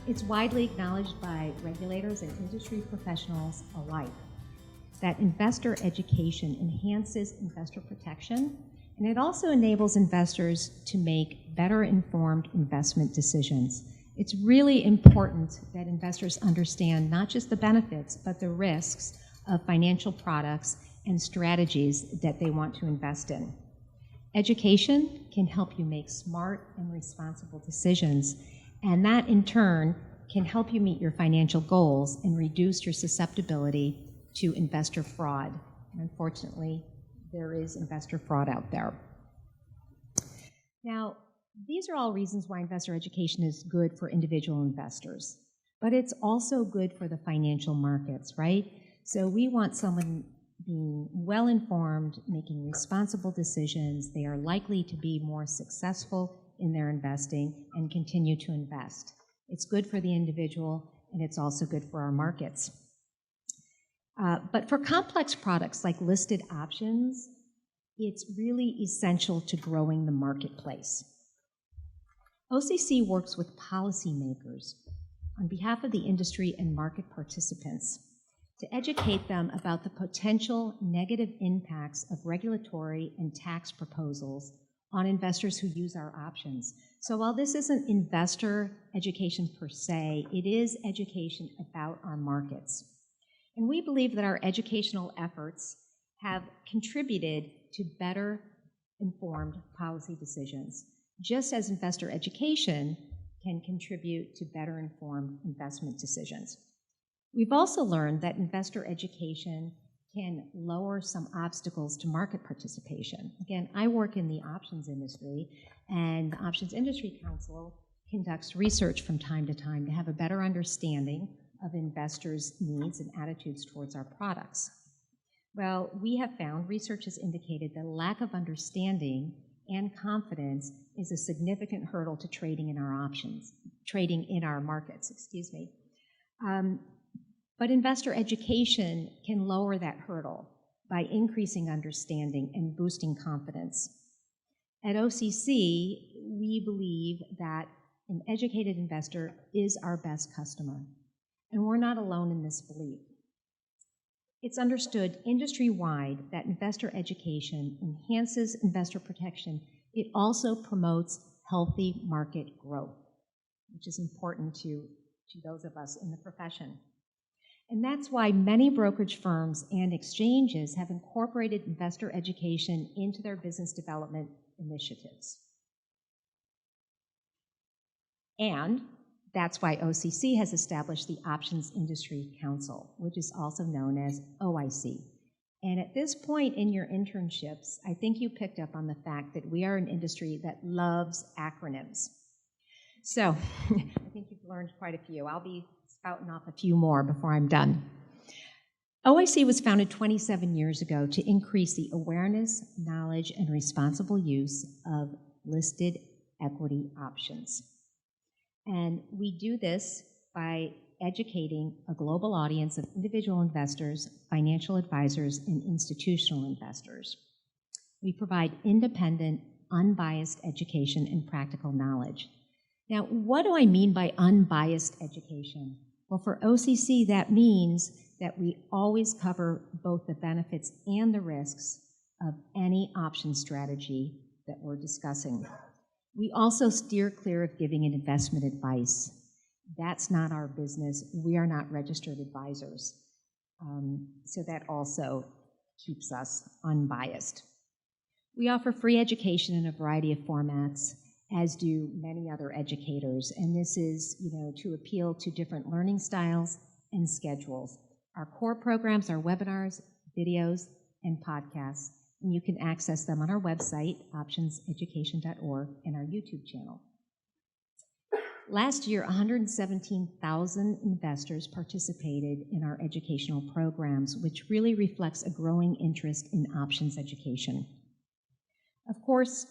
It's widely acknowledged by regulators and industry professionals alike that investor education enhances investor protection, and it also enables investors to make better informed investment decisions. It's really important that investors understand not just the benefits, but the risks of financial products and strategies that they want to invest in. Education can help you make smart and responsible decisions, and that in turn can help you meet your financial goals and reduce your susceptibility to investor fraud. And unfortunately, there is investor fraud out there. Now, these are all reasons why investor education is good for individual investors, but it's also good for the financial markets, right? So we want someone being well-informed, making responsible decisions. They are likely to be more successful in their investing and continue to invest. It's good for the individual, and it's also good for our markets. But for complex products like listed options, it's really essential to growing the marketplace. OCC works with policymakers on behalf of the industry and market participants to educate them about the potential negative impacts of regulatory and tax proposals on investors who use our options. So while this isn't investor education per se, it is education about our markets. And we believe that our educational efforts have contributed to better informed policy decisions, just as investor education can contribute to better informed investment decisions. We've also learned that investor education can lower some obstacles to market participation. Again, I work in the options industry, and the Options Industry Council conducts research from time to time to have a better understanding of investors' needs and attitudes towards our products. Well, we have found, research has indicated that a lack of understanding and confidence is a significant hurdle to trading in our markets, excuse me. But investor education can lower that hurdle by increasing understanding and boosting confidence. At OCC, we believe that an educated investor is our best customer, and we're not alone in this belief. It's understood industry-wide that investor education enhances investor protection. It also promotes healthy market growth, which is important to those of us in the profession. And that's why many brokerage firms and exchanges have incorporated investor education into their business development initiatives. And that's why OCC has established the Options Industry Council, which is also known as OIC. And at this point in your internships, I think you picked up on the fact that we are an industry that loves acronyms. So I think you've learned quite a few. I'll be spouting off a few more before I'm done. OIC was founded 27 years ago to increase the awareness, knowledge, and responsible use of listed equity options. And we do this by educating a global audience of individual investors, financial advisors, and institutional investors. We provide independent, unbiased education and practical knowledge. Now, what do I mean by unbiased education? Well, for OCC, that means that we always cover both the benefits and the risks of any option strategy that we're discussing. We also steer clear of giving an investment advice. That's not our business. We are not registered advisors. So that also keeps us unbiased. We offer free education in a variety of formats, as do many other educators, and this is, to appeal to different learning styles and schedules. Our core programs are webinars, videos, and podcasts, and you can access them on our website, optionseducation.org, and our YouTube channel. Last year, 117,000 investors participated in our educational programs, which really reflects a growing interest in options education. Of course,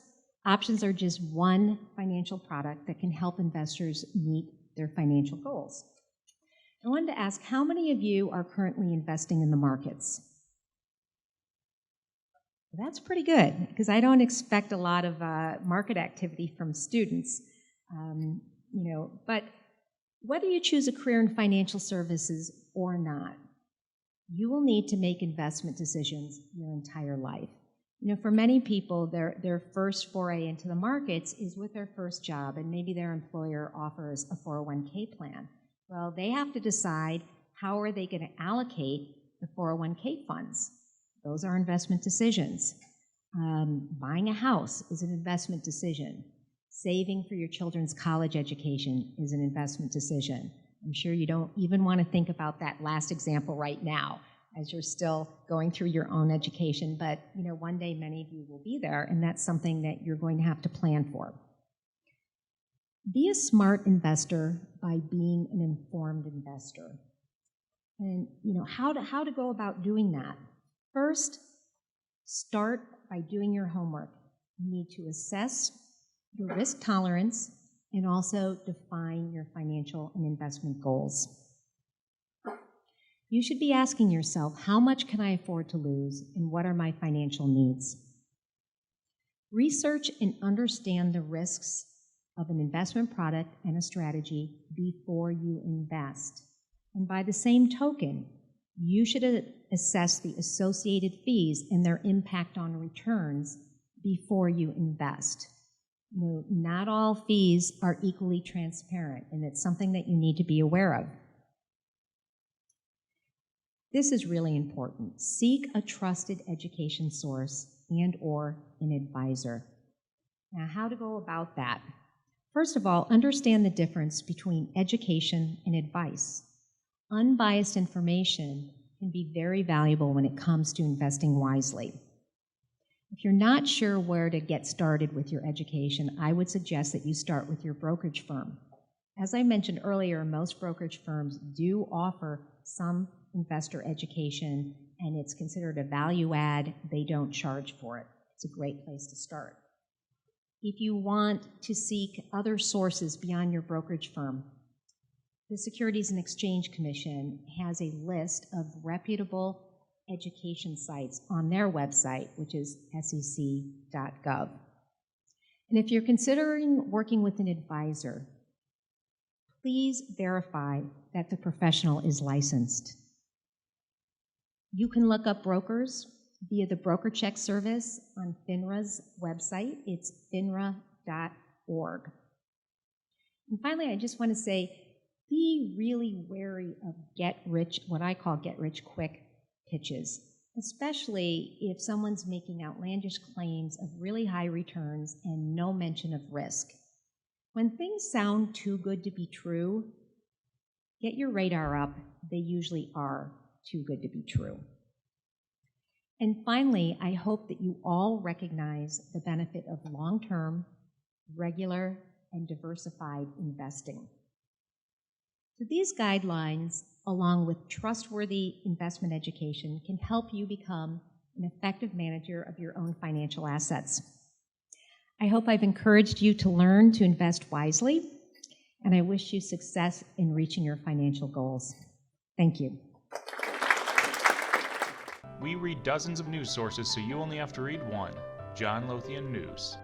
options are just one financial product that can help investors meet their financial goals. I wanted to ask, how many of you are currently investing in the markets? That's pretty good, because I don't expect a lot of market activity from students. But Whether you choose a career in financial services or not, you will need to make investment decisions your entire life. For many people, their first foray into the markets is with their first job, and maybe their employer offers a 401k plan. Well, they have to decide how are they going to allocate the 401k funds. Those are investment decisions. Buying a house is an investment decision. Saving for your children's college education is an investment decision. I'm sure you don't even want to think about that last example right now as you're still going through your own education, but one day many of you will be there, and that's something that you're going to have to plan for. Be a smart investor by being an informed investor. And how to go about doing that? First, start by doing your homework. You need to assess your risk tolerance and also define your financial and investment goals. You should be asking yourself, how much can I afford to lose and what are my financial needs? Research and understand the risks of an investment product and a strategy before you invest. And by the same token, you should assess the associated fees and their impact on returns before you invest. Not all fees are equally transparent, and it's something that you need to be aware of. This is really important. Seek a trusted education source and/or an advisor. Now, how to go about that? First of all, understand the difference between education and advice. Unbiased information can be very valuable when it comes to investing wisely. If you're not sure where to get started with your education, I would suggest that you start with your brokerage firm. As I mentioned earlier, most brokerage firms do offer some investor education, and it's considered a value add. They don't charge for it. It's a great place to start. If you want to seek other sources beyond your brokerage firm, the Securities and Exchange Commission has a list of reputable education sites on their website, which is sec.gov. And if you're considering working with an advisor, please verify that the professional is licensed. You can look up brokers via the broker check service on FINRA's website. It's finra.org. And finally, I just want to say, be really wary of what I call get-rich-quick pitches, especially if someone's making outlandish claims of really high returns and no mention of risk. When things sound too good to be true, get your radar up. They usually are too good to be true. And finally, I hope that you all recognize the benefit of long-term, regular, and diversified investing. So these guidelines, along with trustworthy investment education, can help you become an effective manager of your own financial assets. I hope I've encouraged you to learn to invest wisely, and I wish you success in reaching your financial goals. Thank you. We read dozens of news sources, so you only have to read one: John Lothian News.